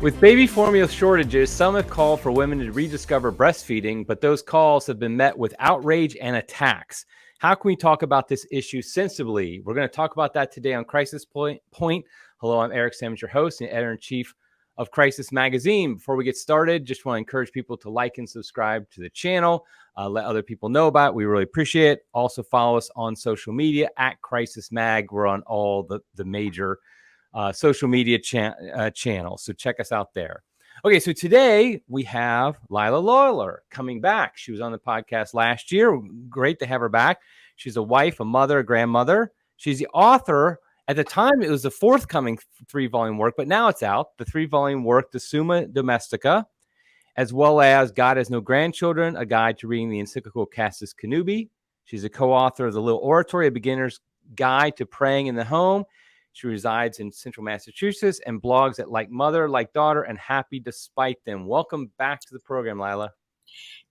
With baby formula shortages, some have called for women to rediscover breastfeeding, but those calls have been met with outrage and attacks. How can we talk about this issue sensibly? We're going to talk about that today on Crisis Point. Hello, I'm Eric Sammons, your host and editor-in-chief of Crisis Magazine. Before we get started, just want to encourage people to like and subscribe to the channel. Let other people know about it. We really appreciate it. Also follow us on social media at Crisis Mag. We're on all the major social media channels. So check us out there. Okay, so today we have Leila Lawler coming back. She was on the podcast last year. Great to have her back. She's a wife, a mother, a grandmother. She's the author. At the time, it was the forthcoming 3-volume work, but now it's out. The 3-volume work, The Summa Domestica, as well as God Has No Grandchildren, A Guide to Reading the Encyclical Cassis Connubii. She's a co-author of The Little Oratory, A Beginner's Guide to Praying in the Home. She resides in central Massachusetts and blogs at Like Mother, Like Daughter, and Happy Despite Them. Welcome back to the program, Leila.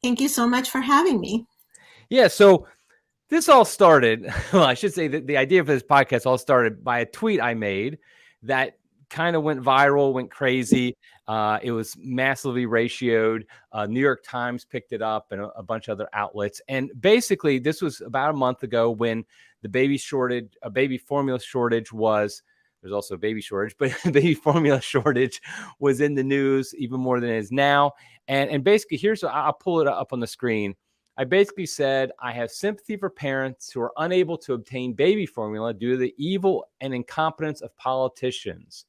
Thank you so much for having me. Yeah, so this all started, well, I should say that the idea for this podcast all started by a tweet I made that kind of went viral, went crazy. It was massively ratioed. New York Times picked it up and a bunch of other outlets. And basically, this was about a month ago when the baby formula shortage was, there's also a baby shortage, but the baby formula shortage was in the news even more than it is now. And basically, I'll pull it up on the screen. I basically said, I have sympathy for parents who are unable to obtain baby formula due to the evil and incompetence of politicians.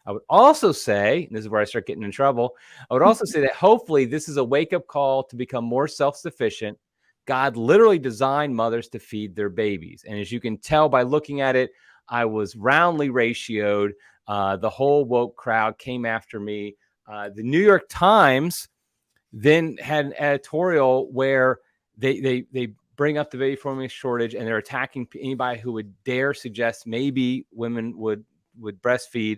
I would also say, and this is where I start getting in trouble, I would also say that hopefully this is a wake-up call to become more self-sufficient. God literally designed mothers to feed their babies. And as you can tell by looking at it, I was roundly ratioed. The whole woke crowd came after me. The New York Times then had an editorial where they bring up the baby formula shortage and they're attacking anybody who would dare suggest maybe women would breastfeed.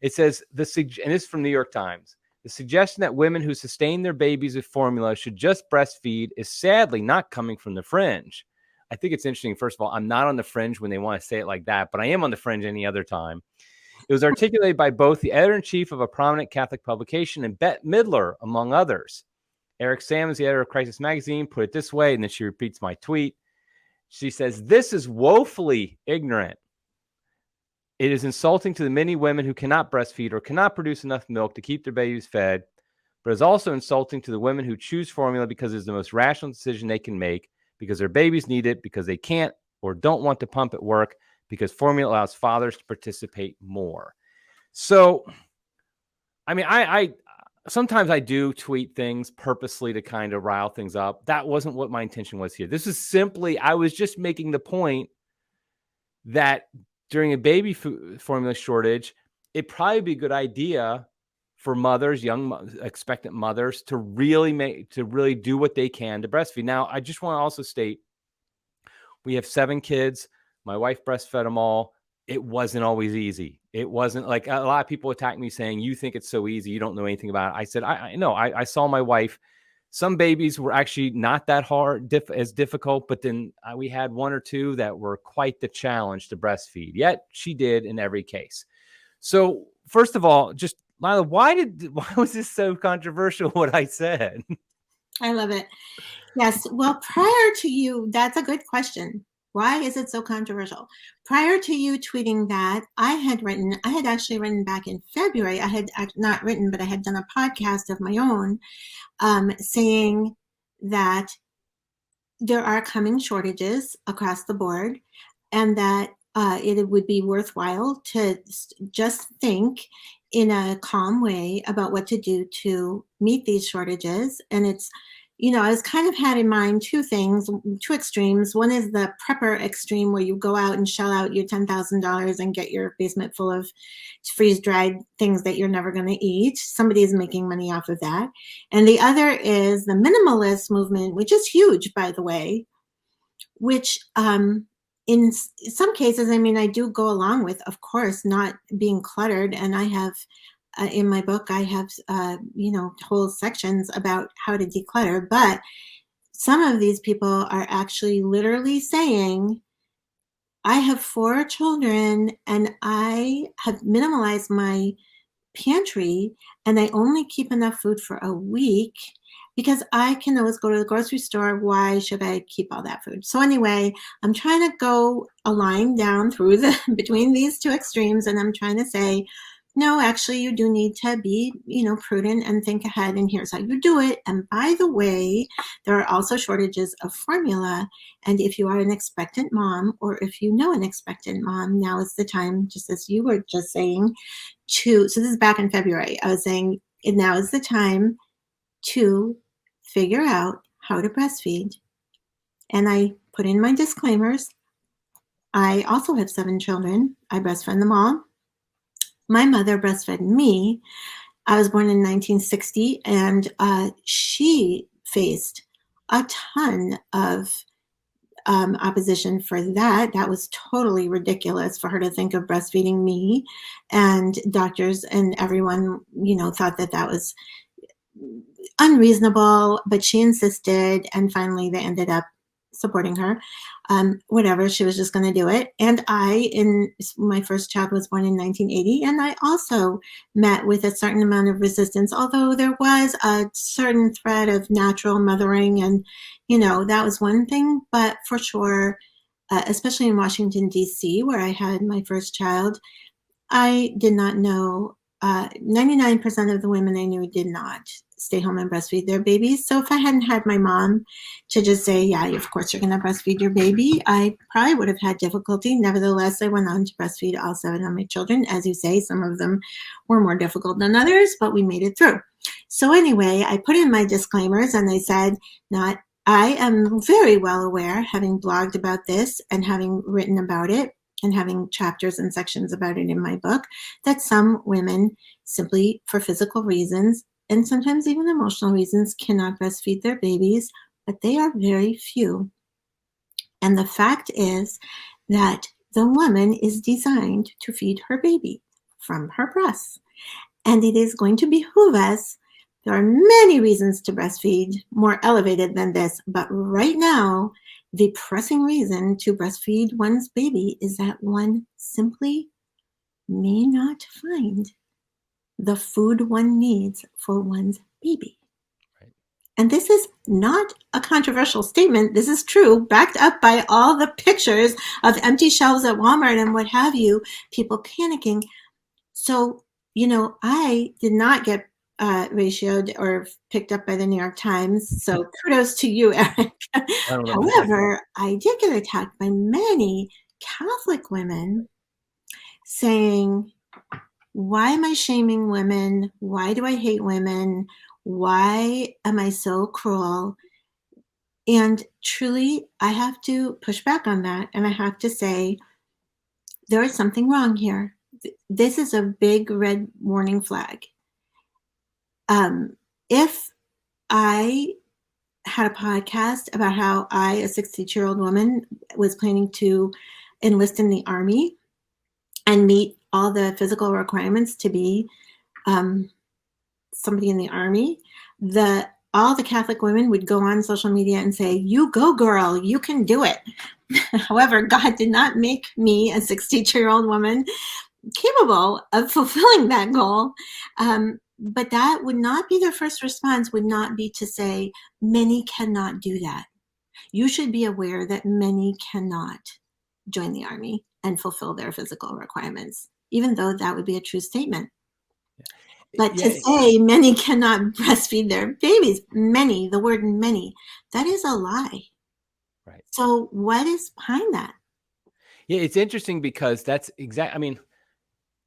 It says, and this is from New York Times, the suggestion that women who sustain their babies with formula should just breastfeed is sadly not coming from the fringe. I think it's interesting. First of all, I'm not on the fringe when they want to say it like that, but I am on the fringe any other time. It was articulated by both the editor-in-chief of a prominent Catholic publication and Bette Midler, among others. Eric Sammons, the editor of Crisis Magazine, put it this way, and then she repeats my tweet. She says, this is woefully ignorant. It is insulting to the many women who cannot breastfeed or cannot produce enough milk to keep their babies fed, but it's also insulting to the women who choose formula because it's the most rational decision they can make, because their babies need it, because they can't or don't want to pump at work, because formula allows fathers to participate more. So, I mean, I sometimes I do tweet things purposely to kind of rile things up. That wasn't what my intention was here. This is simply, I was just making the point that during a baby formula shortage, it'd probably be a good idea for mothers, young expectant mothers, to really do what they can to breastfeed. Now, I just want to also state, we have 7 kids. My wife breastfed them all. It wasn't always easy. It wasn't like a lot of people attack me saying, you think it's so easy, you don't know anything about it. I said, I know. I saw my wife. Some babies were actually not that hard, as difficult, but then we had 1 or 2 that were quite the challenge to breastfeed. Yet she did in every case. So first of all, just Leila, why was this so controversial, what I said? I love it. Yes. Well, prior to you, that's a good question. Why is it so controversial? Prior to you tweeting that, I had actually written back in February. I had not written, but I had done a podcast of my own saying that there are coming shortages across the board and that it would be worthwhile to just think in a calm way about what to do to meet these shortages. And it's, I was kind of had in mind 2 things, 2 extremes. One is the prepper extreme where you go out and shell out your $10,000 and get your basement full of freeze-dried things that you're never going to eat. Somebody is making money off of that. And the other is the minimalist movement, which is huge, by the way, which in some cases, I mean, I do go along with, of course, not being cluttered. And I have in my book, I have, whole sections about how to declutter. But some of these people are actually literally saying, I have 4 children and I have minimalized my pantry and I only keep enough food for a week because I can always go to the grocery store. Why should I keep all that food? So anyway, I'm trying to go a line down through the between these two extremes, and I'm trying to say, no, actually, you do need to be, prudent and think ahead. And here's how you do it. And by the way, there are also shortages of formula. And if you are an expectant mom, or if you know an expectant mom, now is the time, just as you were just saying, so this is back in February. I was saying now is the time to figure out how to breastfeed. And I put in my disclaimers. I also have 7 children. I breastfed them all. My mother breastfed me. I was born in 1960, and she faced a ton of opposition for that. That was totally ridiculous for her to think of breastfeeding me. And doctors and everyone, thought that was unreasonable, but she insisted, and finally they ended up supporting her. Whatever, she was just going to do it. And my first child was born in 1980, and I also met with a certain amount of resistance, although there was a certain thread of natural mothering, and that was one thing. But for sure, especially in Washington, D.C., where I had my first child, I did not know. 99% of the women I knew did not stay home and breastfeed their babies. So if I hadn't had my mom to just say, yeah, of course you're going to breastfeed your baby, I probably would have had difficulty. Nevertheless, I went on to breastfeed all 7 of my children. As you say, some of them were more difficult than others, but we made it through. So anyway, I put in my disclaimers and I said, I am very well aware, having blogged about this and having written about it, and having chapters and sections about it in my book, that some women simply for physical reasons and sometimes even emotional reasons cannot breastfeed their babies, but they are very few. And the fact is that the woman is designed to feed her baby from her breasts. And it is going to behoove us. There are many reasons to breastfeed, more elevated than this, but right now, the pressing reason to breastfeed one's baby is that one simply may not find the food one needs for one's baby. Right. And this is not a controversial statement. This is true, backed up by all the pictures of empty shelves at Walmart and what have you, people panicking. So, I did not get ratioed or picked up by the New York Times. So kudos to you, Eric. However, I did get attacked by many Catholic women saying, why am I shaming women? Why do I hate women? Why am I so cruel? And truly, I have to push back on that. And I have to say, there is something wrong here. This is a big red warning flag. If I had a podcast about how I, a 62-year-old woman, was planning to enlist in the Army and meet all the physical requirements to be somebody in the Army, all the Catholic women would go on social media and say, you go, girl, you can do it. However, God did not make me, a 62-year-old woman, capable of fulfilling that goal. But that would not be their first response, would not be to say, many cannot do that. You should be aware that many cannot join the Army and fulfill their physical requirements, even though that would be a true statement. But to say many cannot breastfeed their babies, the word many, that is a lie. Right. So what is behind that? Yeah, it's interesting because that's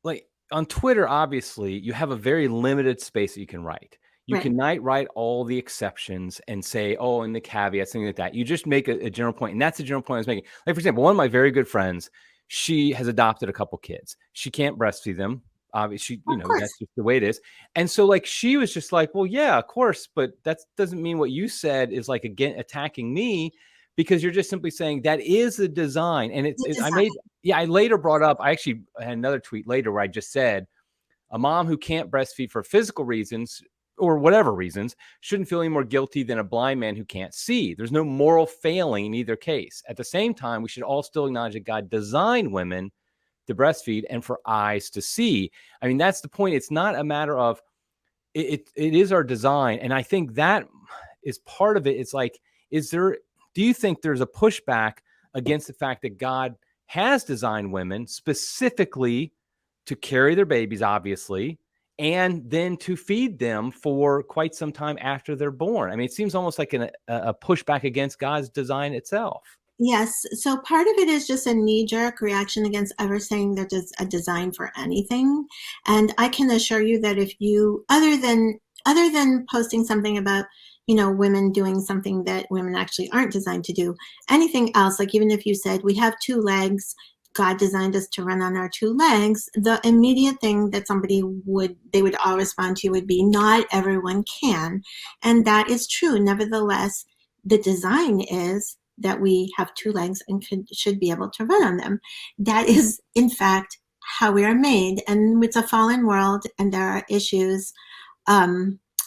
like on Twitter, obviously, you have a very limited space that you can write. You cannot write all the exceptions and say, oh, and the caveats, things like that. You just make a general point. And that's the general point I was making. Like, for example, one of my very good friends, she has adopted a couple kids. She can't breastfeed them. Obviously, that's just the way it is. And so like, she was just like, well, yeah, of course. But that doesn't mean what you said is like, again, attacking me, because you're just simply saying that is the design. And I later brought up, I actually had another tweet later where I just said, a mom who can't breastfeed for physical reasons or whatever reasons shouldn't feel any more guilty than a blind man who can't see. There's no moral failing in either case. At the same time, we should all still acknowledge that God designed women to breastfeed and for eyes to see. I mean, that's the point. It's not a matter of it is our design. And I think that is part of it. It's like, do you think there's a pushback against the fact that God has designed women specifically to carry their babies, obviously, and then to feed them for quite some time after they're born? I mean, it seems almost like a pushback against God's design itself. Yes. So part of it is just a knee-jerk reaction against ever saying that there's a design for anything. And I can assure you that if you, other than posting something about, women doing something that women actually aren't designed to do, anything else, like even if you said we have two legs, God designed us to run on our two legs, the immediate thing that they would all respond to would be, not everyone can. And that is true. Nevertheless, the design is that we have two legs and should be able to run on them. That is, in fact, how we are made. And it's a fallen world, and there are issues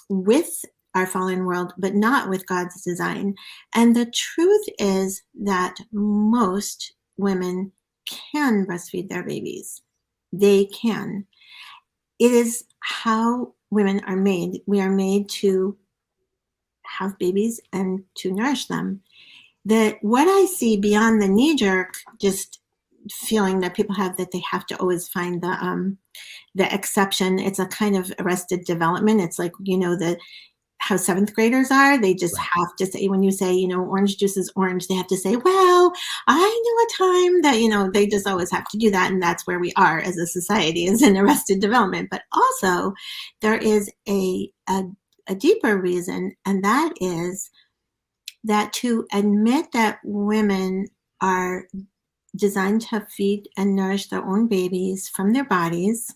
with our fallen world, but not with God's design. And the truth is that most women can breastfeed their babies. They can. It is how women are made. We are made to have babies and to nourish them. That what I see beyond the knee-jerk, just feeling that people have that they have to always find the exception. It's a kind of arrested development. It's like, how seventh graders are. They just have to say, when you say, orange juice is orange, they have to say, well, I knew a time that, they just always have to do that. And that's where we are as a society, is in arrested development. But also there is a deeper reason, and that is that to admit that women are designed to feed and nourish their own babies from their bodies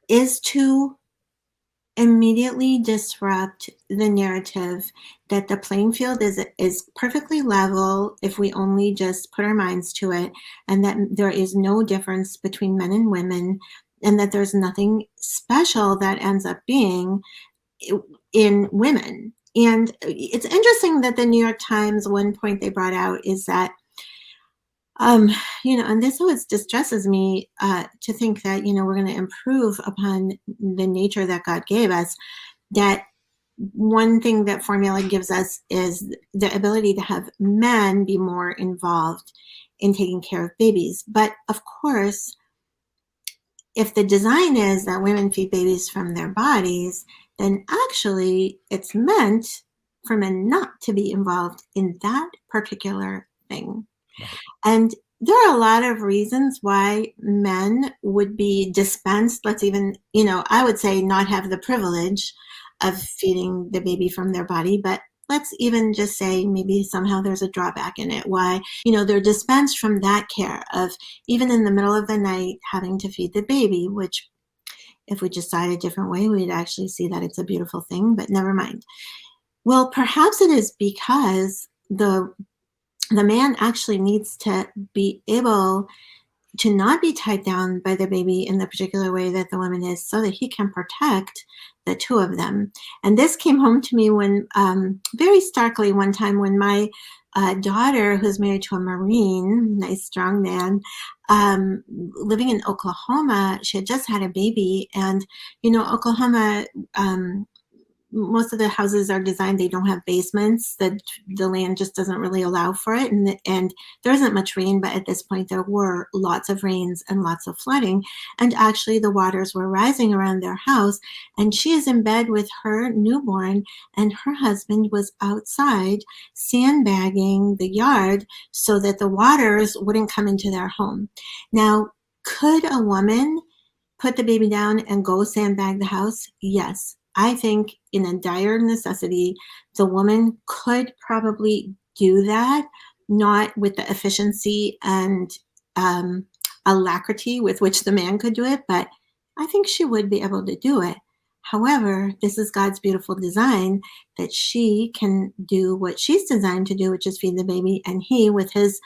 is to immediately disrupt the narrative that the playing field is perfectly level if we only just put our minds to it, and that there is no difference between men and women, and that there's nothing special that ends up being in women. And it's interesting that the New York Times, one point they brought out is that, and this always distresses me to think that, we're going to improve upon the nature that God gave us, that one thing that formula gives us is the ability to have men be more involved in taking care of babies. But of course, if the design is that women feed babies from their bodies, then actually it's meant for men not to be involved in that particular thing. Right. And there are a lot of reasons why men would be dispensed, let's even, I would say not have the privilege of feeding the baby from their body, but let's even just say maybe somehow there's a drawback in it, why, they're dispensed from that care of, even in the middle of the night, having to feed the baby, which if we decide a different way, we'd actually see that it's a beautiful thing, but never mind. Well, perhaps it is because the man actually needs to be able to not be tied down by the baby in the particular way that the woman is, so that he can protect the two of them. And this came home to me when, very starkly one time, when my daughter, who's married to a Marine, nice, strong man, living in Oklahoma, she had just had a baby. And, Oklahoma, most of the houses are designed, they don't have basements, that the land just doesn't really allow for it. And there isn't much rain, but at this point there were lots of rains and lots of flooding. And actually the waters were rising around their house. And she is in bed with her newborn, and her husband was outside sandbagging the yard so that the waters wouldn't come into their home. Now, could a woman put the baby down and go sandbag the house? Yes. I think in a dire necessity, the woman could probably do that, not with the efficiency and alacrity with which the man could do it, but I think she would be able to do it. However, this is God's beautiful design, that she can do what she's designed to do, which is feed the baby, and he, with his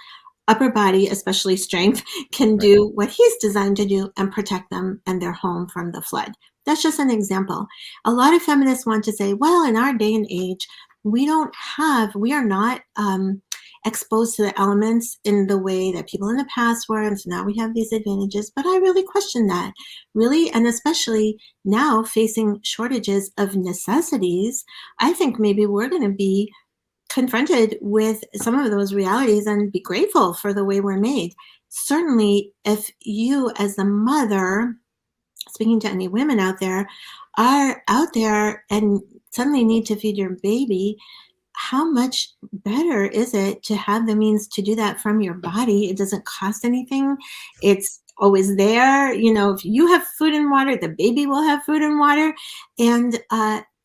upper body, especially strength, can do what he's designed to do and protect them and their home from the flood. That's just an example. A lot of feminists want to say, well, in our day and age, we are not exposed to the elements in the way that people in the past were. And so now we have these advantages. But I really question that, really. And especially now facing shortages of necessities, I think maybe we're going to be confronted with some of those realities and be grateful for the way we're made. Certainly, if you, as the mother, speaking to any women out there, are out there and suddenly need to feed your baby, how much better is it to have the means to do that from your body? It doesn't cost anything. It's always there. If you have food and water, the baby will have food and water. And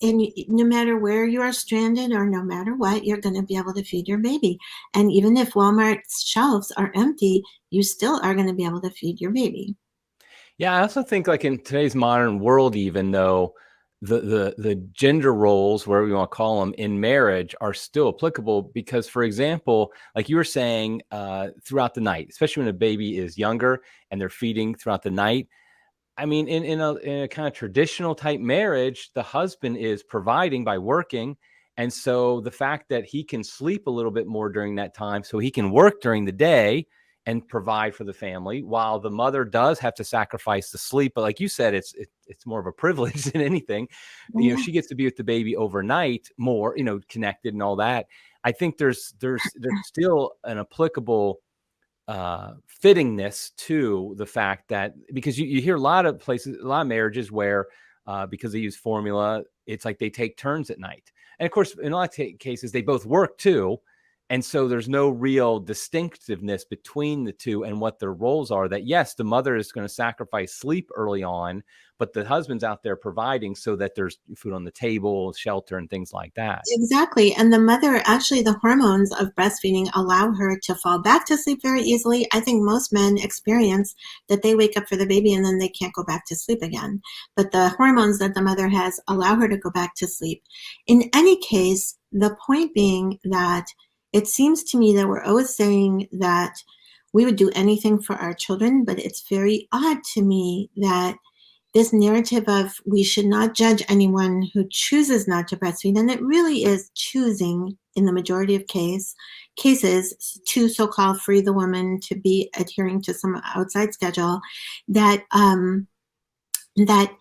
no matter where you are stranded or no matter what, you're going to be able to feed your baby. And even if Walmart's shelves are empty, you still are going to be able to feed your baby. Yeah, I also think like in today's modern world, even though the gender roles, whatever you want to call them, in marriage are still applicable because, for example, like you were saying, throughout the night, especially when a baby is younger and they're feeding throughout the night. I mean, in a kind of traditional type marriage, the husband is providing by working. And so the fact that he can sleep a little bit more during that time, so he can work during the day and provide for the family, while the mother does have to sacrifice the sleep. But like you said, it's more of a privilege than anything. Yeah. She gets to be with the baby overnight more, connected and all that. I think there's still an applicable fittingness to the fact that, because you hear a lot of places, a lot of marriages where because they use formula, it's like they take turns at night. And of course, in a lot of cases, they both work too. And so there's no real distinctiveness between the two and what their roles are. That yes, the mother is going to sacrifice sleep early on, but the husband's out there providing so that there's food on the table, shelter, and things like that. Exactly. And the mother, actually, the hormones of breastfeeding allow her to fall back to sleep very easily. I think most men experience that they wake up for the baby and then they can't go back to sleep again. But the hormones that the mother has allow her to go back to sleep. In any case, the point being that it seems to me that we're always saying that we would do anything for our children, but it's very odd to me that this narrative of we should not judge anyone who chooses not to breastfeed, and it really is choosing in the majority of cases to so-called free the woman to be adhering to some outside schedule, that that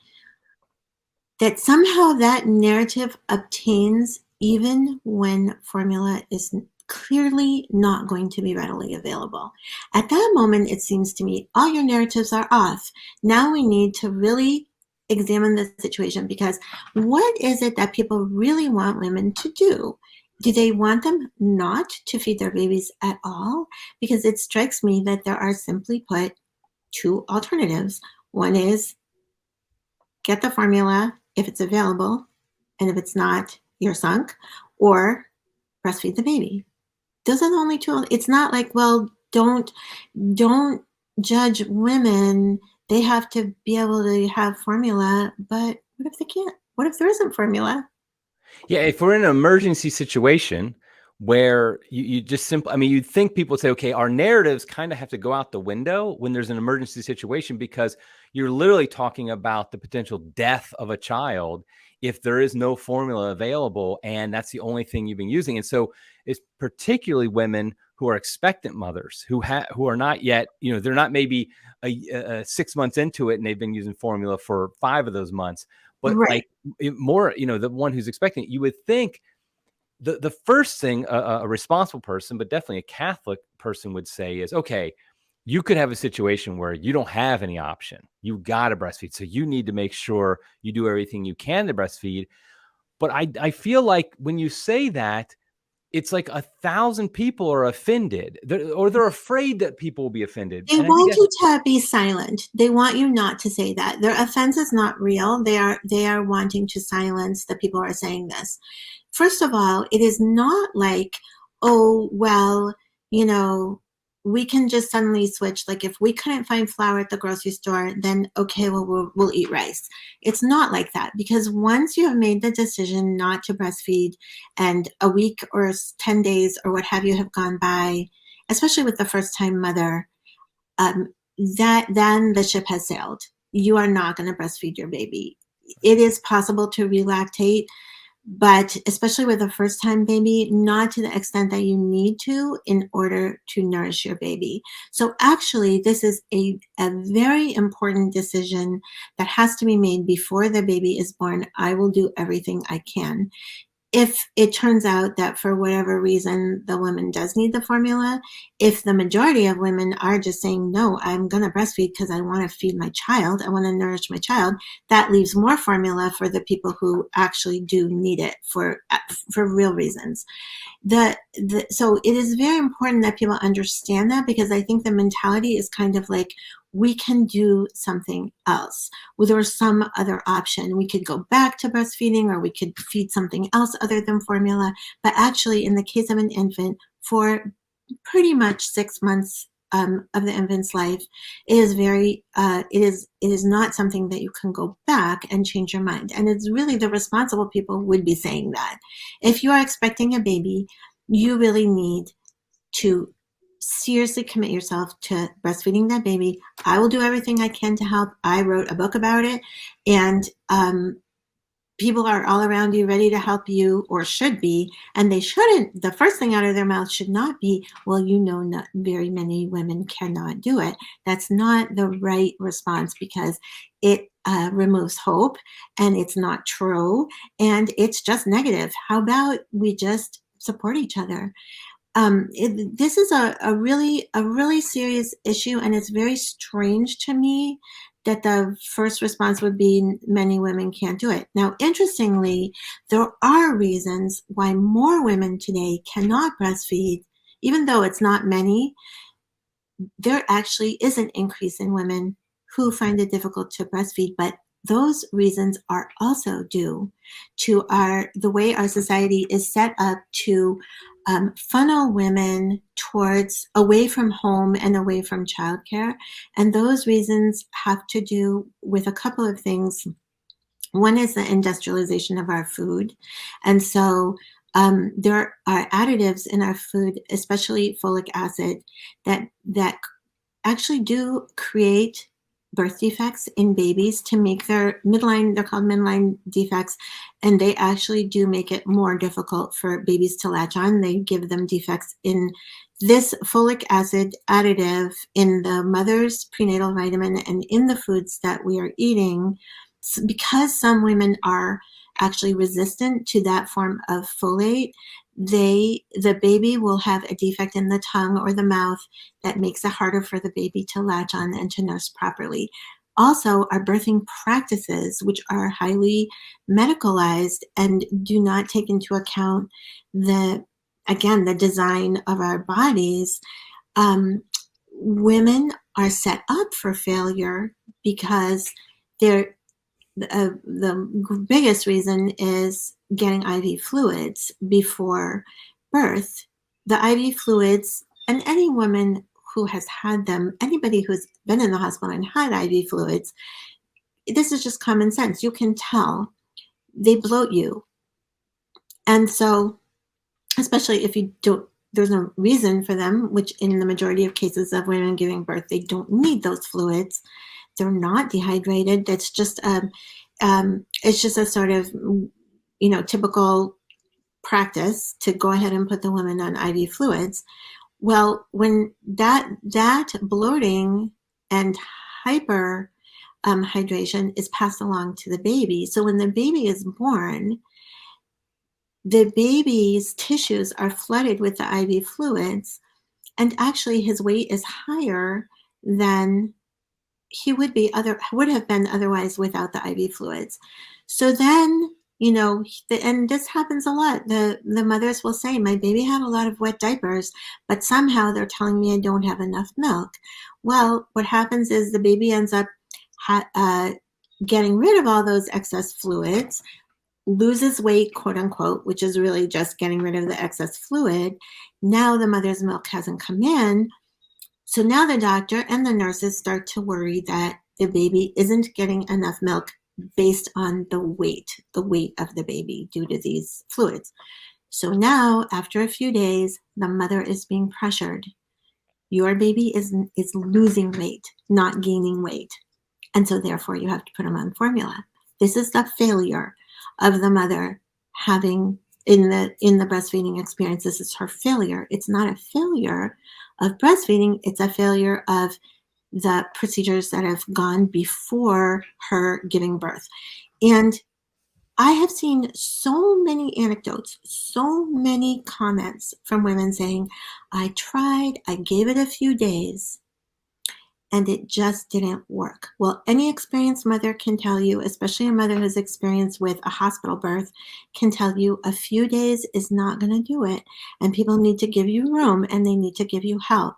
somehow that narrative obtains even when formula is clearly not going to be readily available. At that moment, it seems to me, all your narratives are off. Now we need to really examine the situation, because what is it that people really want women to do? Do they want them not to feed their babies at all? Because it strikes me that there are, simply put, two alternatives. One is get the formula if it's available, and if it's not, you're sunk, or breastfeed the baby. Those are the only two. It's not like, well, don't judge women. They have to be able to have formula. But what if they can't? What if there isn't formula? Yeah, if we're in an emergency situation where you just simply, I mean, you'd think people would say, okay, our narratives kind of have to go out the window when there's an emergency situation, because you're literally talking about the potential death of a child if there is no formula available, and that's the only thing you've been using. And so it's particularly women who are expectant mothers who are not yet, they're not maybe 6 months into it and they've been using formula for 5 of those months, but Right. like more, the one who's expecting it, you would think the first thing a responsible person, but definitely a Catholic person, would say is, okay, you could have a situation where you don't have any option. You got to breastfeed. So you need to make sure you do everything you can to breastfeed. But I feel like when you say that, it's like 1,000 people are offended, they're afraid that people will be offended. They And I think want that's, you to be silent. They want you not to say that. Their offense is not real. They are wanting to silence the people who are saying this. First of all, it is not like, oh, well, we can just suddenly switch. Like if we couldn't find flour at the grocery store, then okay, well, we'll eat rice. It's not like that, because once you have made the decision not to breastfeed and a week or 10 days or what have you have gone by, especially with the first time mother, that then the ship has sailed. You are not going to breastfeed your baby. It is possible to relactate, but especially with a first time baby, not to the extent that you need to in order to nourish your baby. So actually, this is a very important decision that has to be made before the baby is born. I will do everything I can. If it turns out that for whatever reason the woman does need the formula, if the majority of women are just saying, no, I'm going to breastfeed because I want to feed my child, I want to nourish my child, that leaves more formula for the people who actually do need it for real reasons. So it is very important that people understand that, because I think the mentality is kind of like, we can do something else. Well, there was some other option. We could go back to breastfeeding, or we could feed something else other than formula. But actually, in the case of an infant, for pretty much 6 months of the infant's life, it is not something that you can go back and change your mind. And it's really the responsible people would be saying that. If you are expecting a baby, you really need to seriously commit yourself to breastfeeding that baby. I will do everything I can to help. I wrote a book about it, and people are all around you ready to help you, or should be, and they shouldn't. The first thing out of their mouth should not be, well, not very many women cannot do it. That's not the right response, because it removes hope, and it's not true, and it's just negative. How about we just support each other? This is a really serious issue, and it's very strange to me that the first response would be many women can't do it. Now, interestingly, there are reasons why more women today cannot breastfeed, even though it's not many. There actually is an increase in women who find it difficult to breastfeed, but those reasons are also due to the way our society is set up to funnel women towards away from home and away from childcare. And those reasons have to do with a couple of things. One is the industrialization of our food. And so there are additives in our food, especially folic acid, that actually do create birth defects in babies to make they're called midline defects, and they actually do make it more difficult for babies to latch on. They give them defects in this folic acid additive in the mother's prenatal vitamin and in the foods that we are eating. Because some women are actually resistant to that form of folate, the baby will have a defect in the tongue or the mouth that makes it harder for the baby to latch on and to nurse properly. Also, our birthing practices, which are highly medicalized and do not take into account the design of our bodies, women are set up for failure because they're the biggest reason is getting IV fluids before birth. The IV fluids, and any woman who has had them, anybody who's been in the hospital and had IV fluids, this is just common sense. You can tell they bloat you. And so, especially if you don't, there's no reason for them, which in the majority of cases of women giving birth, they don't need those fluids. They're not dehydrated. That's just it's just a sort of typical practice to go ahead and put the woman on IV fluids. Well, when that bloating and hyper hydration is passed along to the baby, so when the baby is born, the baby's tissues are flooded with the IV fluids, and actually his weight is higher than he would have been otherwise without the IV fluids. So then, and this happens a lot. The mothers will say, my baby had a lot of wet diapers, but somehow they're telling me I don't have enough milk. Well, what happens is the baby ends up getting rid of all those excess fluids, loses weight, quote unquote, which is really just getting rid of the excess fluid. Now the mother's milk hasn't come in. So now the doctor and the nurses start to worry that the baby isn't getting enough milk based on the weight of the baby due to these fluids. So now, after a few days, the mother is being pressured. Your baby is losing weight, not gaining weight. And so therefore you have to put them on formula. This is the failure of the mother having in the breastfeeding experience. This is her failure. It's not a failure of breastfeeding, it's a failure of the procedures that have gone before her giving birth. And I have seen so many anecdotes, so many comments from women saying, I tried, I gave it a few days, and it just didn't work. Well, any experienced mother can tell you, especially a mother who's experienced with a hospital birth, can tell you a few days is not going to do it. And people need to give you room and they need to give you help.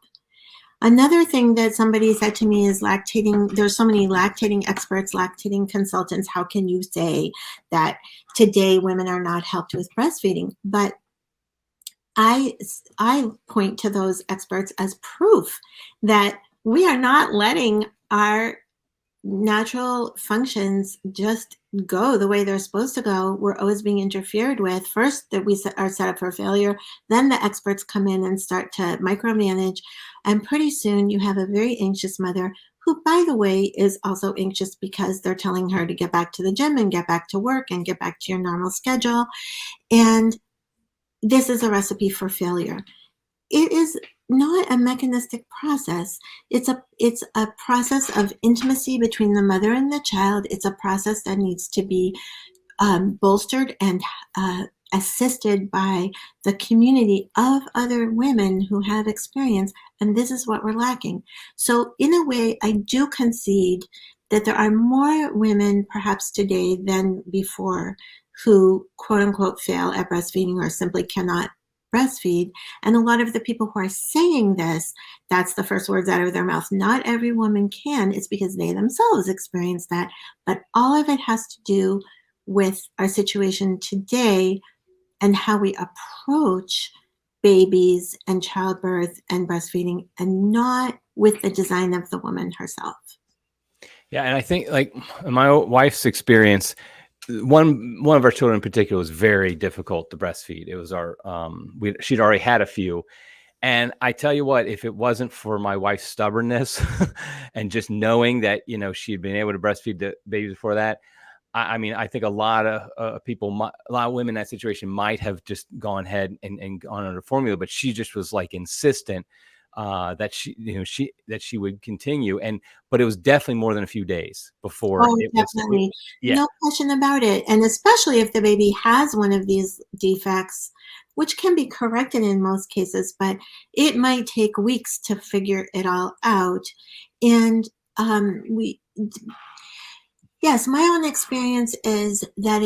Another thing that somebody said to me is lactating. There's so many lactating experts, lactating consultants. How can you say that today women are not helped with breastfeeding? But I point to those experts as proof that we are not letting our natural functions just go the way they're supposed to go. We're always being interfered with. First, that we are set up for failure. Then the experts come in and start to micromanage. And pretty soon you have a very anxious mother who, by the way, is also anxious because they're telling her to get back to the gym and get back to work and get back to your normal schedule. And this is a recipe for failure. It is not a mechanistic process. It's a process of intimacy between the mother and the child. It's a process that needs to be bolstered and assisted by the community of other women who have experience, and this is what we're lacking. So in a way, I do concede that there are more women perhaps today than before who quote unquote fail at breastfeeding or simply cannot breastfeed. And a lot of the people who are saying this, that's the first words out of their mouth. Not every woman can. It's because they themselves experience that. But all of it has to do with our situation today and how we approach babies and childbirth and breastfeeding, and not with the design of the woman herself. Yeah, and I think like my wife's experience, one of our children in particular was very difficult to breastfeed. It was our she'd already had a few, and I tell you what, if it wasn't for my wife's stubbornness and just knowing that she had been able to breastfeed the baby before that, I mean, I think a lot of people, a lot of women in that situation might have just gone ahead and gone under formula, but she just was like insistent that she would continue, but it was definitely more than a few days before Oh, it definitely. was. Yeah. No question about it. And especially if the baby has one of these defects, which can be corrected in most cases, but it might take weeks to figure it all out. And yes, my own experience is that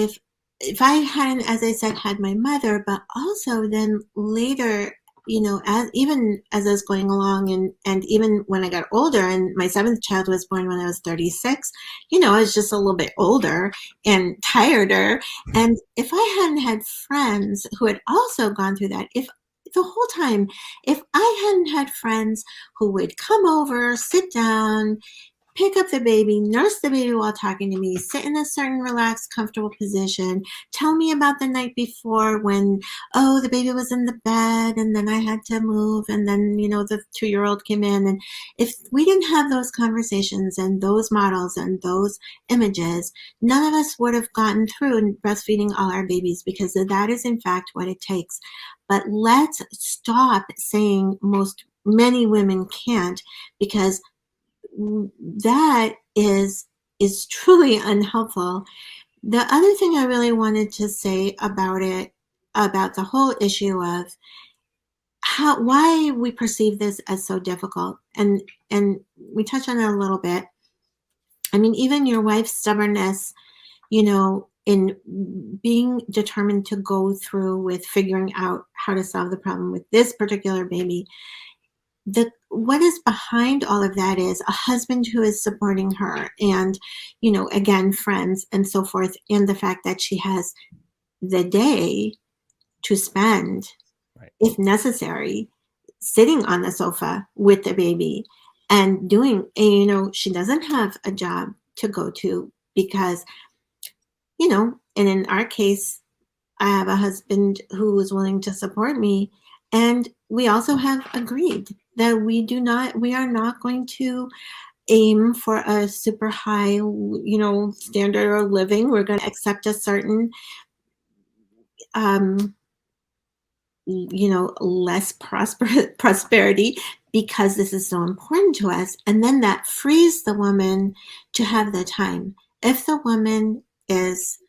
if I hadn't, as I said, had my mother, but also then later, even as I was going along and even when I got older, and my seventh child was born when I was 36, I was just a little bit older and tireder. And if I hadn't had friends who had also gone through that, if the whole time, if I hadn't had friends who would come over, sit down, pick up the baby, nurse the baby while talking to me, sit in a certain relaxed, comfortable position, tell me about the night before when, oh, the baby was in the bed and then I had to move and then, the 2-year-old came in. And if we didn't have those conversations and those models and those images, none of us would have gotten through breastfeeding all our babies, because that is in fact what it takes. But let's stop saying many women can't, because that is truly unhelpful. The other thing I really wanted to say about the whole issue of why we perceive this as so difficult, and we touched on it a little bit. I mean, even your wife's stubbornness, in being determined to go through with figuring out how to solve the problem with this particular baby. What is behind all of that is a husband who is supporting her, and again, friends and so forth, and the fact that she has the day to spend, right, if necessary, sitting on the sofa with the baby and she doesn't have a job to go to because and in our case, I have a husband who is willing to support me. And we also have agreed that we are not going to aim for a super high, standard of living. We're going to accept a certain less prosperity because this is so important to us. And then that frees the woman to have the time. If the woman is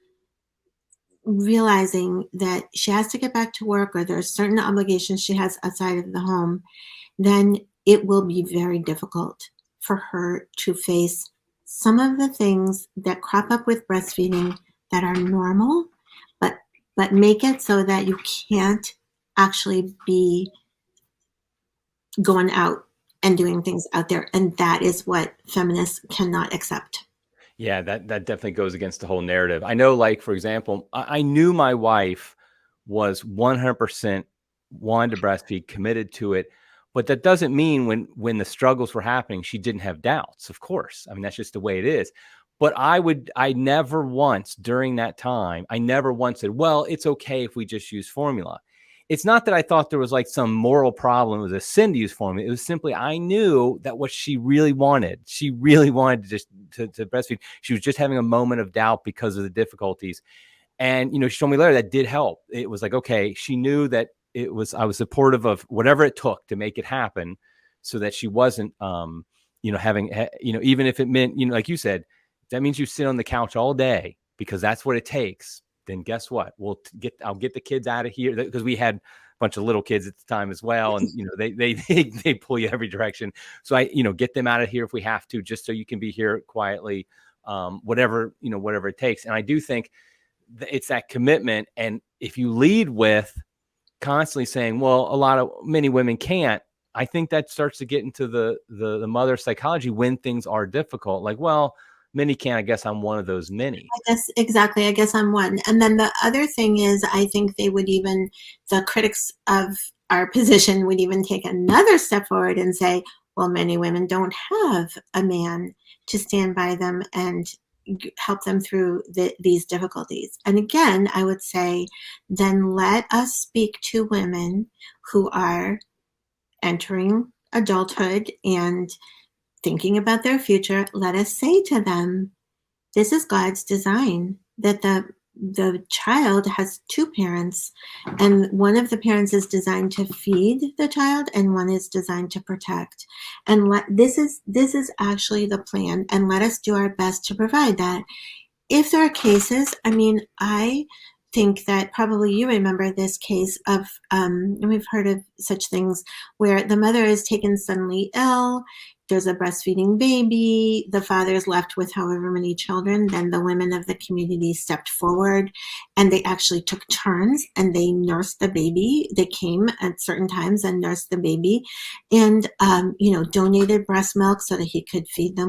realizing that she has to get back to work or there's certain obligations she has outside of the home, then it will be very difficult for her to face some of the things that crop up with breastfeeding that are normal, but make it so that you can't actually be going out and doing things out there. And that is what feminists cannot accept. Yeah, that definitely goes against the whole narrative. I know, like, for example, I knew my wife was 100% wanted to breastfeed, committed to it, but that doesn't mean when the struggles were happening, she didn't have doubts. Of course, I mean that's just the way it is. But I never once during that time, I never once said, "Well, it's okay if we just use formula." It's not that I thought there was like some moral problem, it was a sin to use formula. It was simply I knew that what she really wanted to just to breastfeed. She was just having a moment of doubt because of the difficulties. And she told me later that did help. It was like, okay, she knew that I was supportive of whatever it took to make it happen, so that she wasn't having even if it meant, like you said, that means you sit on the couch all day because that's what it takes. Then guess what? I'll get the kids out of here, because we had a bunch of little kids at the time as well, and they pull you every direction. So I get them out of here if we have to, just so you can be here quietly, whatever it takes. And I do think it's that commitment. And if you lead with constantly saying, well, many women can't, I think that starts to get into the mother psychology when things are difficult. Like, well, many can't. I guess I'm one of those many. I guess exactly. I guess I'm one. And then the other thing is, I think the critics of our position would even take another step forward and say, well, many women don't have a man to stand by them and help them through these difficulties. And again, I would say, then let us speak to women who are entering adulthood and thinking about their future. Let us say to them, this is God's design, that the child has two parents, and one of the parents is designed to feed the child and one is designed to protect. And this is actually the plan, and let us do our best to provide that. If there are cases, I mean, I think that probably you remember this case of, we've heard of such things where the mother is taken suddenly ill, there's a breastfeeding baby, the father is left with however many children, then the women of the community stepped forward and they actually took turns and they nursed the baby. They came at certain times and nursed the baby and, donated breast milk so that he could feed the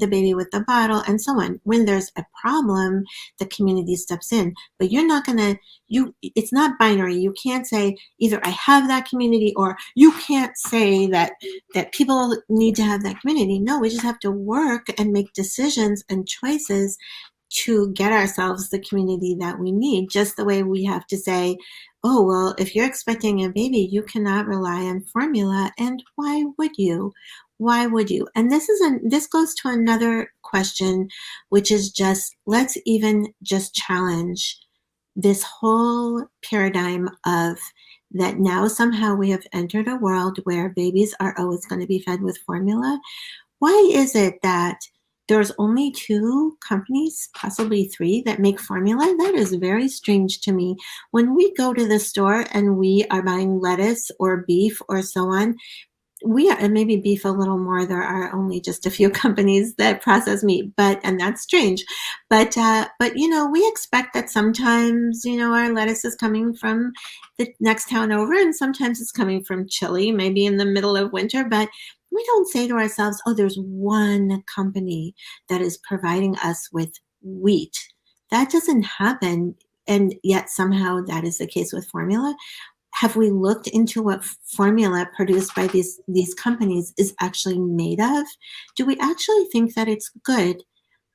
baby with the bottle and so on. When there's a problem, the community steps in, but you're not going to, it's not binary. You can't say either I have that community or you can't say that people need to have that community. No, we just have to work and make decisions and choices to get ourselves the community that we need. Just the way we have to say, oh, well, if you're expecting a baby, you cannot rely on formula. And why would you? Why would you? And this goes to another question, which is just, let's even just challenge this whole paradigm of that now somehow we have entered a world where babies are always going to be fed with formula. Why is it that there's only 2 companies, possibly 3, that make formula? That is very strange to me. When we go to the store and we are buying lettuce or beef or so on, and maybe beef a little more. There are only just a few companies that process meat, and that's strange. But we expect that sometimes, our lettuce is coming from the next town over, and sometimes it's coming from Chile, maybe in the middle of winter. But we don't say to ourselves, oh, there's one company that is providing us with wheat. That doesn't happen. And yet somehow that is the case with formula. Have we looked into what formula produced by these companies is actually made of? Do we actually think that it's good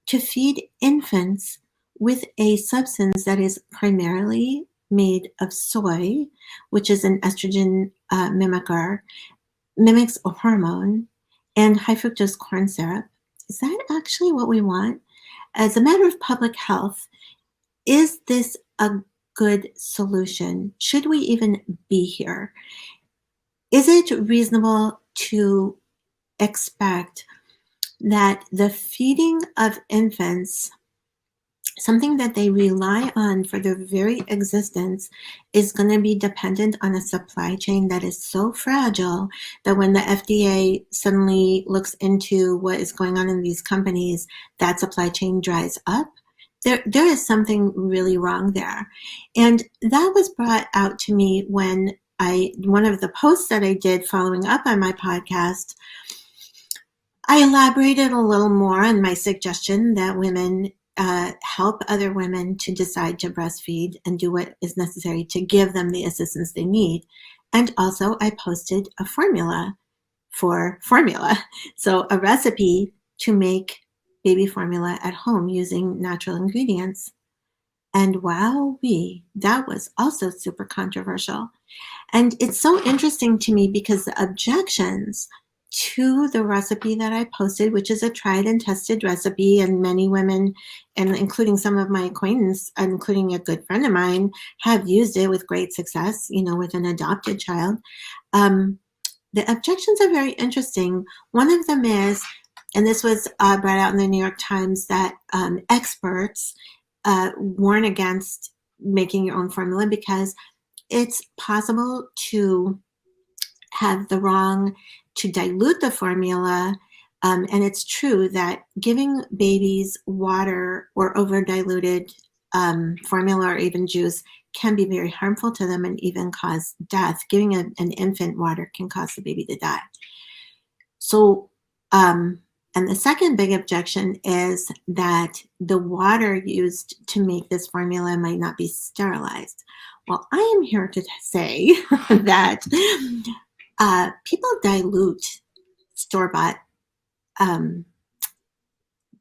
to feed infants with a substance that is primarily made of soy, which is an estrogen mimics a hormone, and high fructose corn syrup? Is that actually what we want? As a matter of public health, is this a good solution? Should we even be here? Is it reasonable to expect that the feeding of infants, something that they rely on for their very existence, is going to be dependent on a supply chain that is so fragile that when the FDA suddenly looks into what is going on in these companies, that supply chain dries up? There is something really wrong there. And that was brought out to me when one of the posts that I did following up on my podcast, I elaborated a little more on my suggestion that women help other women to decide to breastfeed and do what is necessary to give them the assistance they need. And also I posted a formula for formula. So a recipe to make baby formula at home using natural ingredients. And wowee, that was also super controversial. And it's so interesting to me because the objections to the recipe that I posted, which is a tried and tested recipe, and many women, and including some of my acquaintances, including a good friend of mine, have used it with great success, with an adopted child. The objections are very interesting. One of them is, and this was brought out in the New York Times, that experts warn against making your own formula because it's possible to have to dilute the formula. And it's true that giving babies water or over diluted formula or even juice can be very harmful to them and even cause death. Giving an infant water can cause the baby to die. So, and the second big objection is that the water used to make this formula might not be sterilized. Well, I am here to say that people dilute store-bought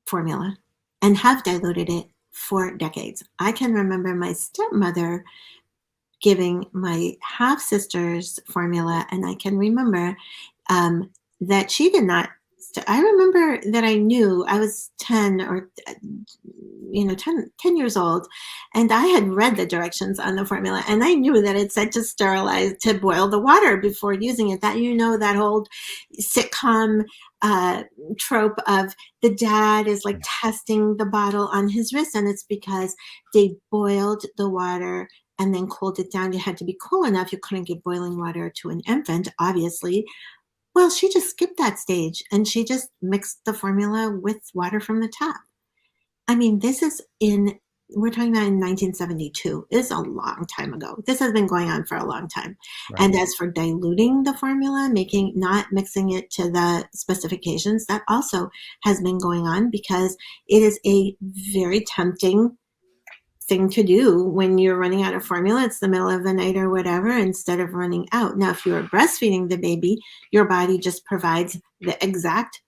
formula and have diluted it for decades. I can remember my stepmother giving my half-sister's formula, and I can remember that she did not. I remember that I knew I was 10 or 10 years old, and I had read the directions on the formula, and I knew that it said to boil the water before using it. That that old sitcom trope of the dad is like testing the bottle on his wrist, and it's because they boiled the water and then cooled it down. You had to be cool enough. You couldn't give boiling water to an infant, obviously. Well, she just skipped that stage and she just mixed the formula with water from the tap. I mean, we're talking about in 1972. It's a long time ago. This has been going on for a long time. Right. And as for diluting the formula, not mixing it to the specifications, that also has been going on because it is a very tempting thing to do when you're running out of formula. It's the middle of the night or whatever, instead of running out. Now, if you are breastfeeding the baby, your body just provides the exact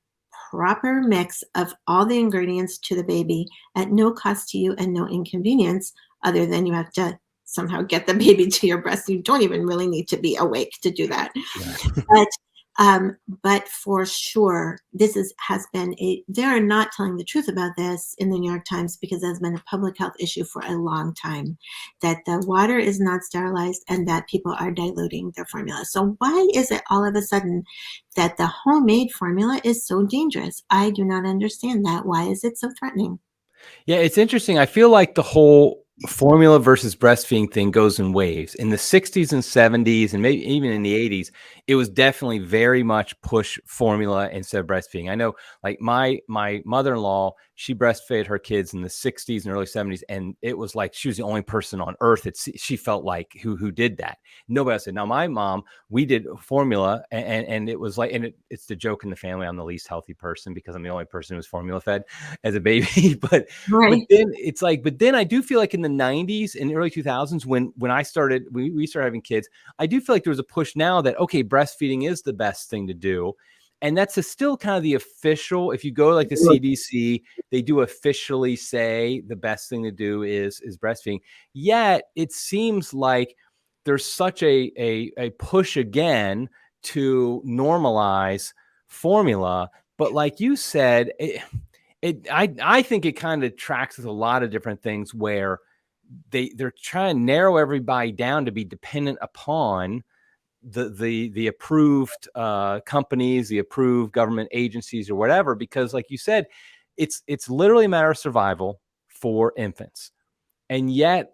proper mix of all the ingredients to the baby at no cost to you and no inconvenience, other than you have to somehow get the baby to your breast. You don't even really need to be awake to do that. Yeah. But for sure, they are not telling the truth about this in the New York Times because it has been a public health issue for a long time, that the water is not sterilized and that people are diluting their formula. So why is it all of a sudden that the homemade formula is so dangerous? I do not understand that. Why is it so threatening? Yeah, it's interesting. I feel like the whole formula versus breastfeeding thing goes in waves. In the 60s and 70s, and maybe even in the 80s, it was definitely very much push formula instead of breastfeeding. I know, like my mother-in-law, she breastfed her kids in the 60s and early 70s, and it was like she was the only person on earth she felt like who did that. Nobody else did. Now, my mom, we did formula, and it was like, and it's the joke in the family, I'm the least healthy person because I'm the only person who was formula fed as a baby. But then it's like, but then I do feel like in the 90s and early 2000s, when we started having kids, I do feel like there was a push now that, okay, breastfeeding is the best thing to do. And that's still kind of the official, if you go like the CDC, they do officially say the best thing to do is breastfeeding. Yet it seems like there's such a push again to normalize formula. But like you said, I think it kind of tracks with a lot of different things where they're trying to narrow everybody down to be dependent upon the approved companies, the approved government agencies or whatever, because like you said, it's literally a matter of survival for infants. And yet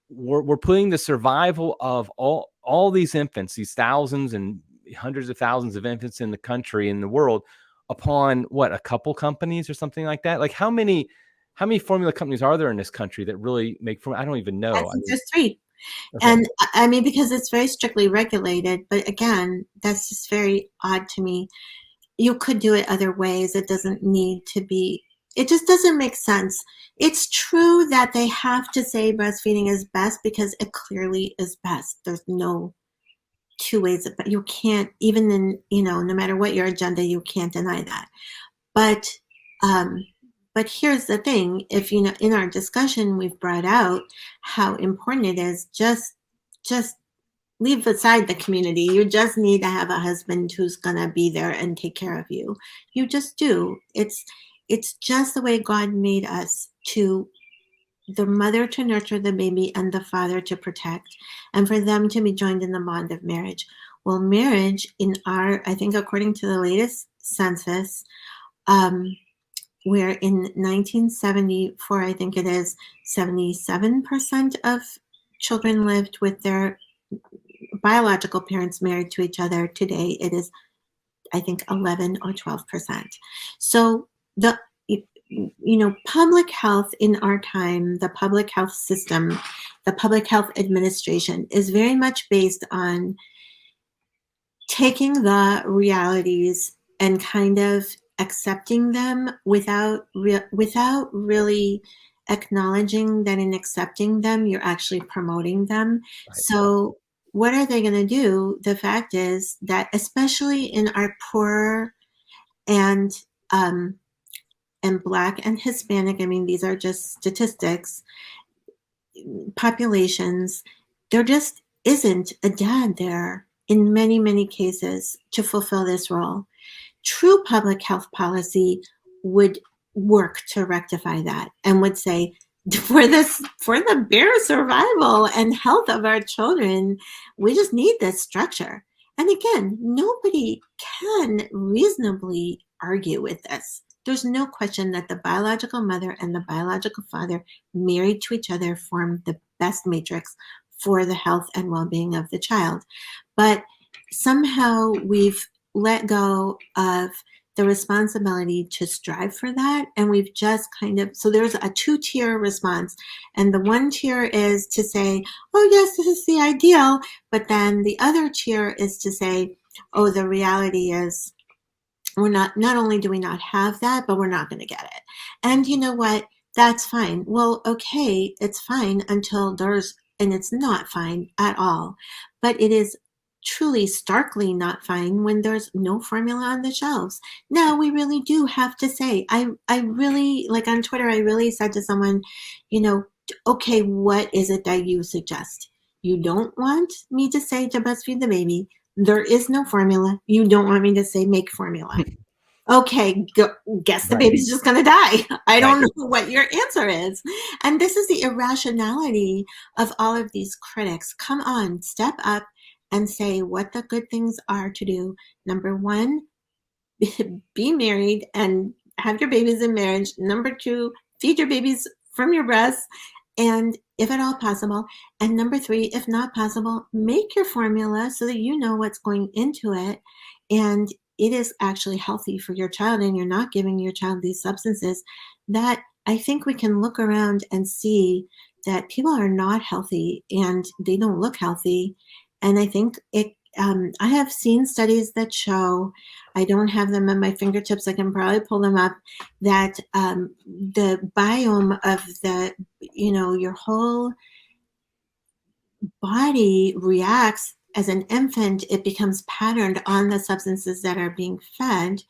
we're putting the survival of all these infants, these thousands and hundreds of thousands of infants in the country, in the world, upon what, a couple companies or something like that. Like how many formula companies are there in this country that really make formula? I don't even know. I think there's 3. Okay. And I mean, because it's very strictly regulated, but again, that's just very odd to me. You could do it other ways. It doesn't need to be, it just doesn't make sense. It's true that they have to say breastfeeding is best because it clearly is best. There's no 2 ways, but you can't, even in, no matter what your agenda, you can't deny that. But here's the thing, if in our discussion, we've brought out how important it is, just leave aside the community. You just need to have a husband who's going to be there and take care of you. You just do. It's just the way God made us, to the mother to nurture the baby and the father to protect, and for them to be joined in the bond of marriage. Well, marriage I think according to the latest census, where in 1974, I think it is, 77% of children lived with their biological parents married to each other. Today, it is, I think, 11 or 12%. So the public health in our time, the public health system, the public health administration is very much based on taking the realities and kind of accepting them without really acknowledging that in accepting them, you're actually promoting them. Right. So what are they going to do? The fact is that, especially in our poorer and Black and Hispanic, I mean, these are just statistics, populations, there just isn't a dad there in many, many cases to fulfill this role. True public health policy would work to rectify that and would say, for the bare survival and health of our children, we just need this structure. And again, nobody can reasonably argue with this. There's no question that the biological mother and the biological father married to each other form the best matrix for the health and well-being of the child. But somehow we've let go of the responsibility to strive for that. And we've just so there's a 2-tier response. And the one tier is to say, oh yes, this is the ideal. But then the other tier is to say, oh, the reality is not only do we not have that, but we're not going to get it. And you know what? That's fine. Well, okay, it's fine until and it's not fine at all. But it is truly starkly not fine when there's no formula on the shelves. Now, we really do have to say, I really, like on Twitter, I really said to someone, okay, what is it that you suggest? You don't want me to say to breastfeed the baby. There is no formula. You don't want me to say make formula. Okay, guess the baby's just going to die. I don't know what your answer is. And this is the irrationality of all of these critics. Come on, step up and say what the good things are to do. Number 1, be married and have your babies in marriage. Number 2, feed your babies from your breasts, and if at all possible. And number 3, if not possible, make your formula so that you know what's going into it, and it is actually healthy for your child, and you're not giving your child these substances that I think we can look around and see that people are not healthy and they don't look healthy. And I think I have seen studies that show, I don't have them at my fingertips, I can probably pull them up, that the biome of your whole body reacts as an infant. It becomes patterned on the substances that are being fed.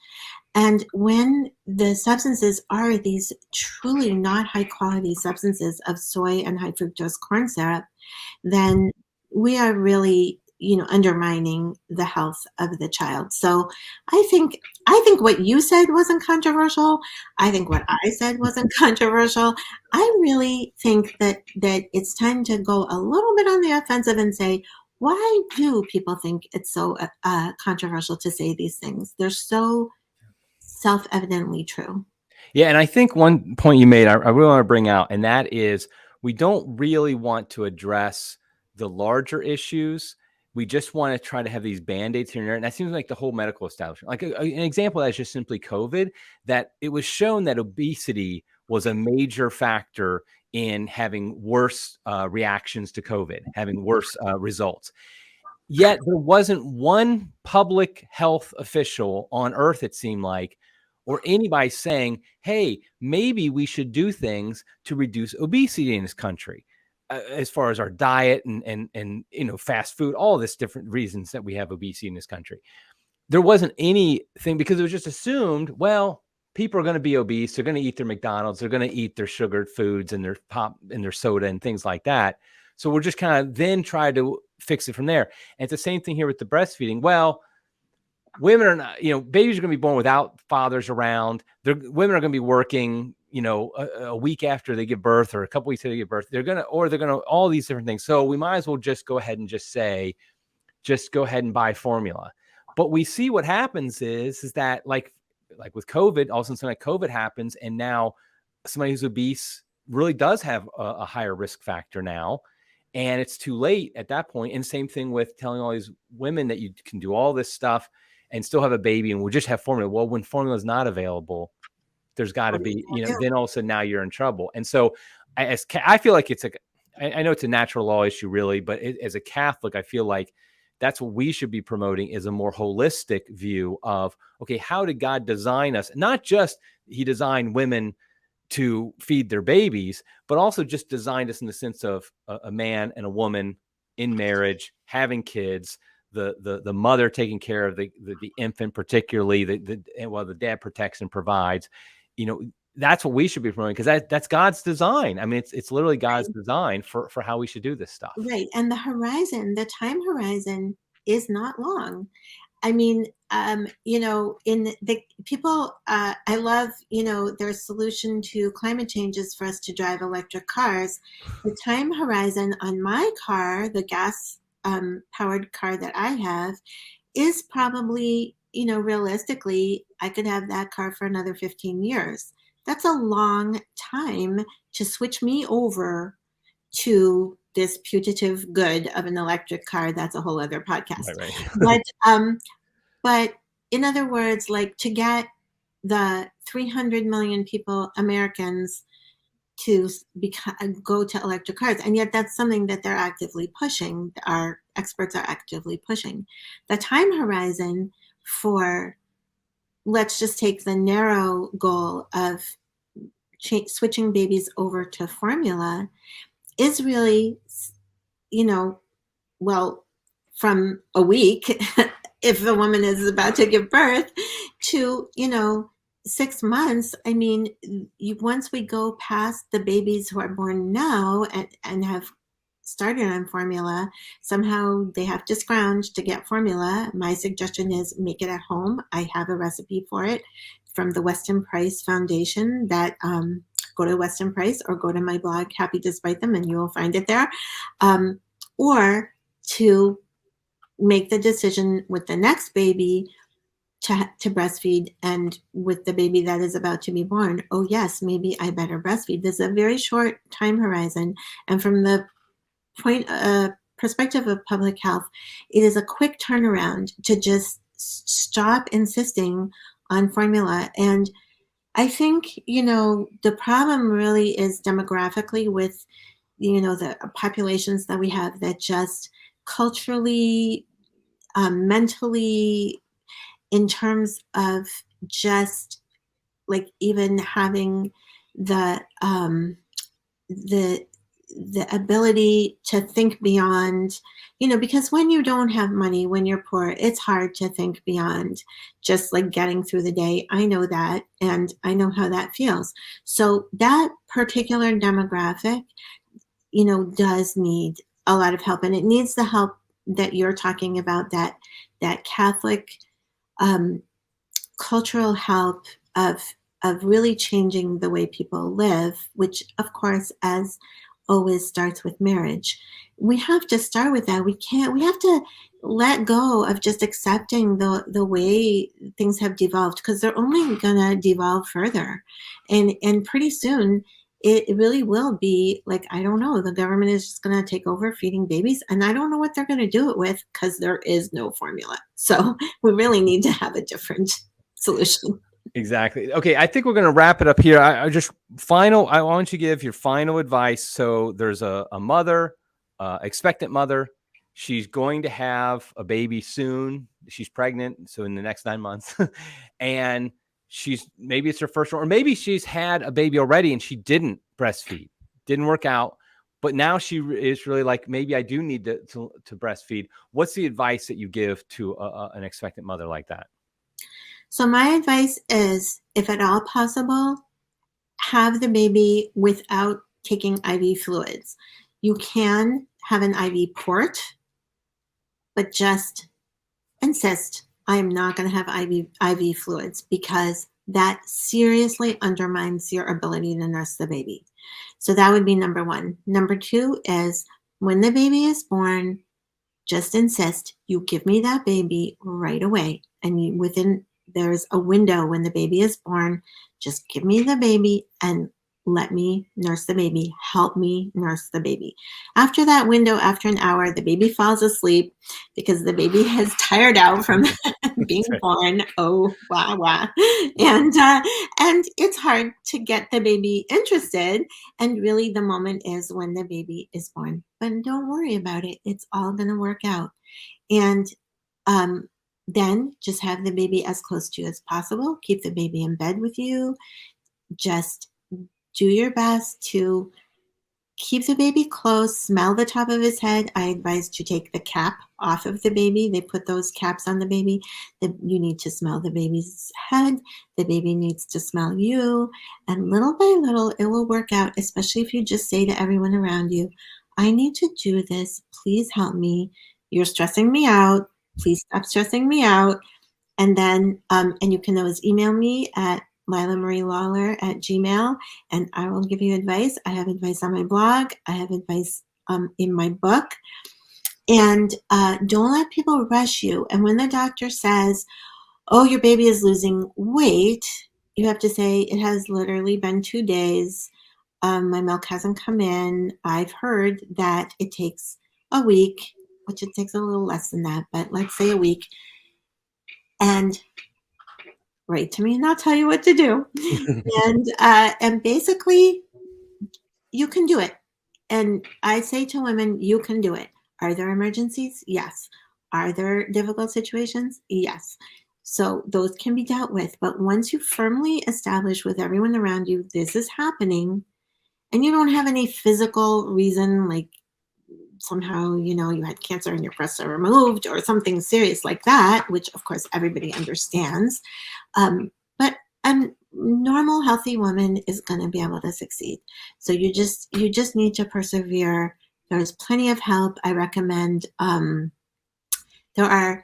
And when the substances are these truly not high quality substances of soy and high fructose corn syrup, then we are really undermining the health of the child. So I think what you said wasn't controversial. I think what I said wasn't controversial. I really think that it's time to go a little bit on the offensive and say, why do people think it's so controversial to say these things? They're so self-evidently true. Yeah, and I think one point you made, I really want to bring out, and that is we don't really want to address the larger issues. We just want to try to have these band-aids here and there. And that seems like the whole medical establishment. Like an example of that is just simply COVID, that it was shown that obesity was a major factor in having worse reactions to COVID, having worse results. Yet there wasn't one public health official on earth, it seemed like, or anybody saying, hey, maybe we should do things to reduce obesity in this country, as far as our diet and fast food, all this different reasons that we have obesity in this country. There wasn't anything, because it was just assumed, well, people are going to be obese. They're going to eat their McDonald's. They're going to eat their sugared foods and their pop and their soda and things like that. So we're just kind of then try to fix it from there. And it's the same thing here with the breastfeeding. Well, women are not, babies are going to be born without fathers around. Women are going to be working, a week after they give birth or a couple weeks after they give birth. They're going to all these different things. So we might as well just go ahead and just go ahead and buy formula. But we see what happens is that like with COVID, all of a sudden something like COVID happens, and now somebody who's obese really does have a higher risk factor now, and it's too late at that point. And same thing with telling all these women that you can do all this stuff and still have a baby, and we'll just have formula. Well, when formula is not available, there's got to be, then all of a sudden now you're in trouble. And so I feel like I know it's a natural law issue really, but as a Catholic, I feel like that's what we should be promoting, is a more holistic view of, okay, how did God design us? Not just he designed women to feed their babies, but also just designed us in the sense of a man and a woman in marriage, having kids, the mother taking care of the infant, particularly while the dad protects and provides. That's what we should be promoting, because that's God's design. I mean, it's literally God's design for how we should do this stuff. Right. And the time horizon is not long. I mean, in the people, I love, their solution to climate change is for us to drive electric cars. The time horizon on my car, the gas powered car that I have, is probably, realistically, I could have that car for another 15 years. That's a long time to switch me over to this putative good of an electric car. That's a whole other podcast. Right. But in other words, like, to get the 300 million Americans to go to electric cars, and yet that's something that they're actively pushing. Our experts are actively pushing. The time horizon for, let's just take the narrow goal of switching babies over to formula, is really, from a week, if the woman is about to give birth, to, 6 months. I mean, once we go past the babies who are born now and have started on formula, somehow they have to scrounge to get formula. My suggestion is make it at home. I have a recipe for it from the Weston Price Foundation. That go to Weston Price or go to my blog, Happy Despite Them, and you will find it there. Or to make the decision with the next baby to breastfeed, and with the baby that is about to be born, oh yes, maybe I better breastfeed. There's a very short time horizon, and from the perspective of public health, it is a quick turnaround to just stop insisting on formula. And I think, the problem really is demographically with, the populations that we have that just culturally, mentally, in terms of just like even having the ability to think beyond, because when you don't have money, when you're poor, it's hard to think beyond just like getting through the day. I know that, and I know how that feels. So that particular demographic, does need a lot of help, and it needs the help that you're talking about, that Catholic cultural help of really changing the way people live, which of course, as always, starts with marriage. We have to start with that. We have to let go of just accepting the way things have devolved, because they're only gonna devolve further. And pretty soon it really will be like, I don't know, the government is just gonna take over feeding babies, and I don't know what they're gonna do it with, because there is no formula. So we really need to have a different solution. Exactly. Okay, I think we're going to wrap it up here. I want you to give your final advice. So there's a mother, expectant mother. She's going to have a baby soon. She's pregnant, so in the next 9 months. And maybe it's her first one, or maybe she's had a baby already and she didn't breastfeed, didn't work out. But now she is really like, maybe I do need to breastfeed. What's the advice that you give to an expectant mother like that? So my advice is, if at all possible, have the baby without taking IV fluids. You can have an IV port, but just insist, I am not going to have IV fluids, because that seriously undermines your ability to nurse the baby. So that would be number one. Number two is, when the baby is born, just insist you give me that baby right away. And there's a window when the baby is born. Just give me the baby and let me nurse the baby. Help me nurse the baby. After that window, after an hour, the baby falls asleep because the baby has tired out from being born. Oh, wah, wah. And it's hard to get the baby interested. And really, the moment is when the baby is born. But don't worry about it. It's all going to work out. And then just have the baby as close to you as possible. Keep the baby in bed with you. Just do your best to keep the baby close, smell the top of his head. I advise to take the cap off of the baby. They put those caps on the baby. You need to smell the baby's head. The baby needs to smell you. And little by little, it will work out, especially if you just say to everyone around you, I need to do this. Please help me. You're stressing me out. Please stop stressing me out. And then, and you can always email me at LilaMarieLawler@gmail, and I will give you advice. I have advice on my blog. I have advice in my book. And don't let people rush you. And when the doctor says, oh, your baby is losing weight, you have to say, it has literally been 2 days. My milk hasn't come in. I've heard that it takes a week, which it takes a little less than that, but let's say a week. And write to me and I'll tell you what to do. And basically, you can do it. And I say to women, you can do it. Are there emergencies? Yes. Are there difficult situations? Yes. So those can be dealt with. But once you firmly establish with everyone around you, this is happening, and you don't have any physical reason, like somehow, you had cancer and your breasts are removed or something serious like that, which of course everybody understands. But a normal, healthy woman is going to be able to succeed. So you just need to persevere. There's plenty of help. I recommend, there are,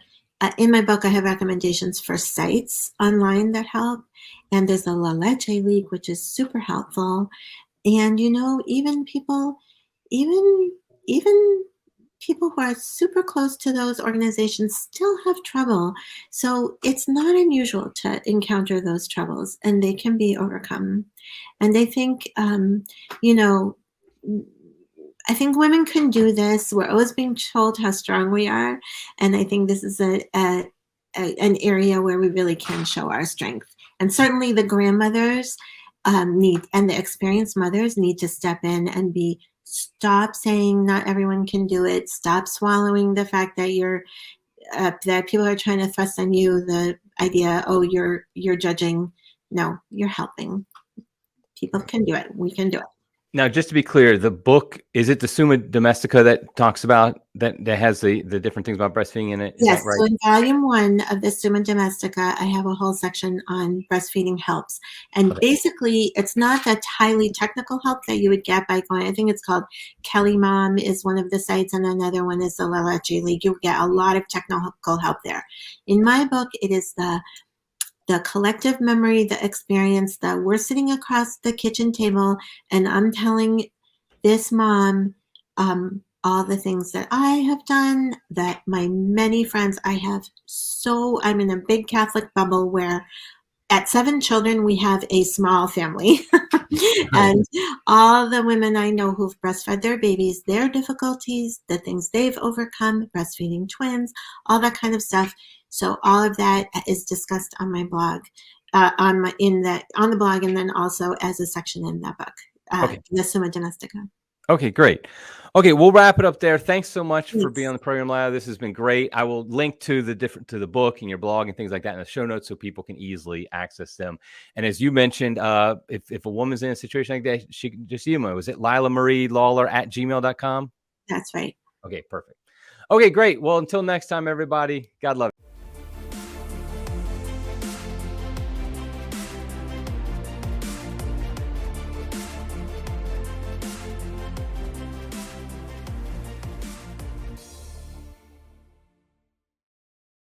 in my book, I have recommendations for sites online that help. And there's the La Leche League, which is super helpful. And, even people who are super close to those organizations still have trouble. So it's not unusual to encounter those troubles, and they can be overcome. And I think, I think women can do this. We're always being told how strong we are. And I think this is an area where we really can show our strength. And certainly the grandmothers and the experienced mothers need to step in and stop saying not everyone can do it. Stop swallowing the fact that that people are trying to thrust on you the idea, oh, you're judging. No, you're helping. People can do it. We can do it. Now, just to be clear, the book, is it the Summa Domestica that talks about that has the different things about breastfeeding in it? Is Yes, that right? so in volume 1 of the Summa Domestica, I have a whole section on breastfeeding helps. And Okay. basically, it's not that highly technical help that you would get by going, I think it's called Kelly Mom is one of the sites, and another one is the La Leche League. You get a lot of technical help there. In my book, it is the collective memory, the experience that we're sitting across the kitchen table, and I'm telling this mom all the things that I have done, that my many friends I have. So I'm in a big Catholic bubble where at 7 children, we have a small family. Right. And all the women I know who've breastfed their babies, their difficulties, the things they've overcome, breastfeeding twins, all that kind of stuff. So all of that is discussed on my blog, on the blog, and then also as a section in that book, Okay. the Summa Domestica. Okay, great. Okay, we'll wrap it up there. Thanks so much for Thanks. being on the program, Leila. This has been great. I will link to the book and your blog and things like that in the show notes so people can easily access them. And as you mentioned, if a woman's in a situation like that, she can just email. Was it Leila Marie Lawler at gmail.com? That's right. Okay, perfect. Okay, great. Well, until next time, everybody, God love you.